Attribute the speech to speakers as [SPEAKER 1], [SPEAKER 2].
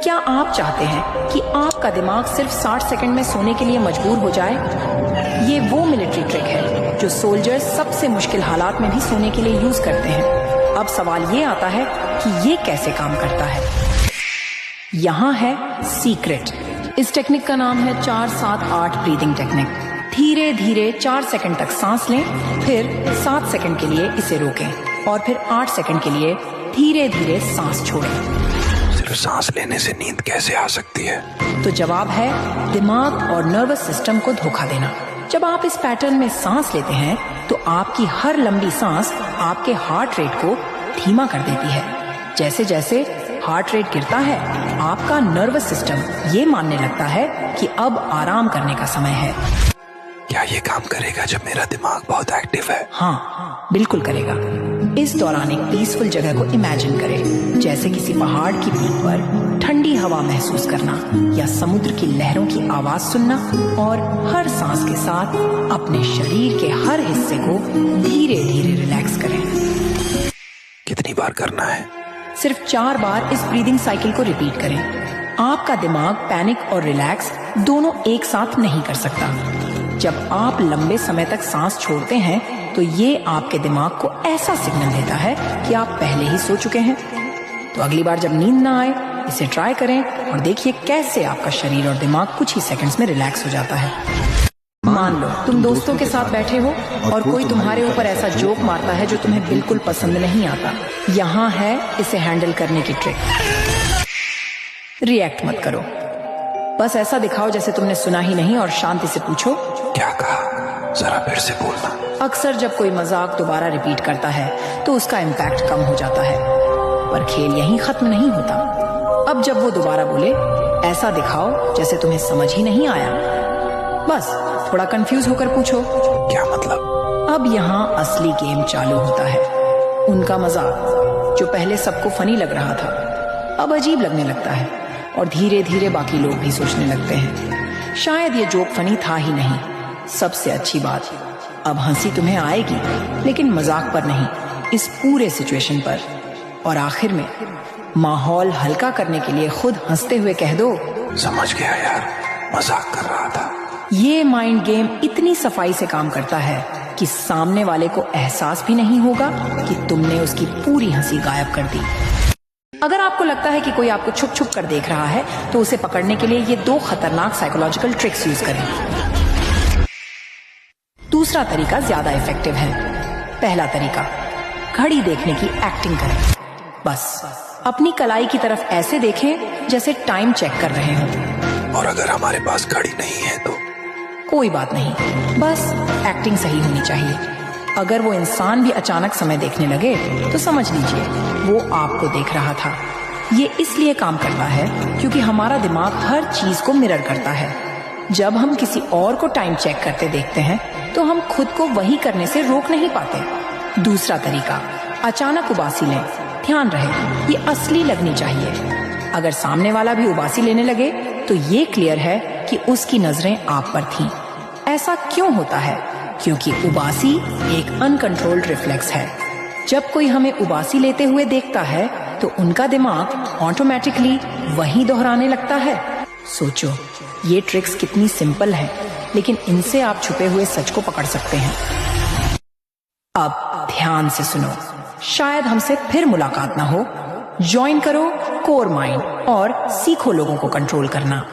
[SPEAKER 1] क्या आप चाहते हैं कि आपका दिमाग सिर्फ 60 सेकंड में सोने के लिए मजबूर हो जाए? ये वो मिलिट्री ट्रिक है जो सोल्जर्स सबसे मुश्किल हालात में भी सोने के लिए यूज करते हैं। अब सवाल ये आता है कि ये कैसे काम करता है। यहाँ है सीक्रेट। इस टेक्निक का नाम है 4-7-8 ब्रीदिंग टेक्निक। धीरे धीरे 4 सेकंड तक सांस लें, फिर 7 सेकंड के लिए इसे रोकें और फिर 8 सेकंड के लिए धीरे धीरे सांस छोड़ें।
[SPEAKER 2] सिर्फ सांस लेने से नींद कैसे आ सकती है?
[SPEAKER 1] तो जवाब है दिमाग और नर्वस सिस्टम को धोखा देना। जब आप इस पैटर्न में सांस लेते हैं तो आपकी हर लंबी सांस आपके हार्ट रेट को धीमा कर देती है। जैसे जैसे हार्ट रेट गिरता है, आपका नर्वस सिस्टम ये मानने लगता है कि अब आराम करने का समय है।
[SPEAKER 2] क्या ये काम करेगा जब मेरा दिमाग बहुत एक्टिव है?
[SPEAKER 1] हाँ, बिल्कुल करेगा। इस दौरान एक पीसफुल जगह को इमेजिन करें, जैसे किसी पहाड़ की पीक पर ठंडी हवा महसूस करना या समुद्र की लहरों की आवाज सुनना, और हर सांस के साथ अपने शरीर के हर हिस्से को धीरे धीरे रिलैक्स करें।
[SPEAKER 2] कितनी बार करना है?
[SPEAKER 1] सिर्फ 4 बार इस ब्रीदिंग साइकिल को रिपीट करें। आपका दिमाग पैनिक और रिलैक्स दोनों एक साथ नहीं कर सकता। जब आप लंबे समय तक सांस छोड़ते हैं तो ये आपके दिमाग को ऐसा सिग्नल देता है कि आप पहले ही सो चुके हैं। तो अगली बार जब नींद ना आए, इसे ट्राई करें और देखिए कैसे आपका शरीर और दिमाग कुछ ही सेकंड्स में रिलैक्स हो जाता है। मान लो तुम दोस्तों के साथ बैठे हो और कोई तुम्हारे ऊपर ऐसा जोक मारता है जो तुम्हें बिल्कुल पसंद नहीं आता। यहाँ है इसे हैंडल करने की ट्रिक। रिएक्ट मत करो, बस ऐसा दिखाओ जैसे तुमने सुना ही नहीं और शांति से पूछो,
[SPEAKER 2] क्या कहा? जरा फिर से बोलना।
[SPEAKER 1] अक्सर जब कोई मजाक दोबारा रिपीट करता है तो उसका इम्पैक्ट कम हो जाता है, पर खेल यहीं खत्म नहीं होता। अब जब वो दोबारा बोले, ऐसा दिखाओ जैसे तुम्हें समझ ही नहीं आया। बस थोड़ा कंफ्यूज होकर पूछो,
[SPEAKER 2] क्या मतलब?
[SPEAKER 1] अब यहाँ असली गेम चालू होता है। उनका मजाक जो पहले सबको फनी लग रहा था, अब अजीब लगने लगता है और धीरे धीरे बाकी लोग भी सोचने लगते हैं शायद ये जोक फनी था ही नहीं। सबसे अच्छी बात, अब हंसी तुम्हें आएगी लेकिन मजाक पर नहीं, इस पूरे सिचुएशन पर। और आखिर में माहौल हल्का करने के लिए खुद हंसते हुए कह दो,
[SPEAKER 2] समझ गया यार, मजाक कर रहा था।
[SPEAKER 1] ये माइंड गेम इतनी सफाई से काम करता है कि सामने वाले को एहसास भी नहीं होगा कि तुमने उसकी पूरी हंसी गायब कर दी। अगर आपको लगता है कि कोई आपको छुप छुप कर देख रहा है तो उसे पकड़ने के लिए ये 2 खतरनाक साइकोलॉजिकल ट्रिक्स यूज करें। दूसरा तरीका ज्यादा इफेक्टिव है। पहला तरीका, घड़ी देखने की एक्टिंग करें। बस अपनी कलाई की तरफ ऐसे देखें जैसे टाइम चेक कर रहे हो।
[SPEAKER 2] और अगर हमारे पास घड़ी नहीं है तो?
[SPEAKER 1] कोई बात नहीं, बस एक्टिंग सही होनी चाहिए। अगर वो इंसान भी अचानक समय देखने लगे तो समझ लीजिए वो आपको देख रहा था। ये इसलिए काम करता है क्योंकि हमारा दिमाग हर चीज को मिरर करता है। जब हम किसी और को टाइम चेक करते देखते हैं तो हम खुद को वही करने से रोक नहीं पाते। दूसरा तरीका, अचानक उबासी लें। ध्यान रहे ये असली लगनी चाहिए। अगर सामने वाला भी उबासी लेने लगे तो ये क्लियर है कि उसकी नजरें आप पर थीं। ऐसा क्यों होता है? क्योंकि उबासी एक अनकंट्रोल्ड रिफ्लेक्स है। जब कोई हमें उबासी लेते हुए देखता है तो उनका दिमाग ऑटोमेटिकली वही दोहराने लगता है। सोचो ये ट्रिक्स कितनी सिंपल है, लेकिन इनसे आप छुपे हुए सच को पकड़ सकते हैं। अब ध्यान से सुनो, शायद हमसे फिर मुलाकात ना हो। ज्वाइन करो कोर माइंड और सीखो लोगों को कंट्रोल करना।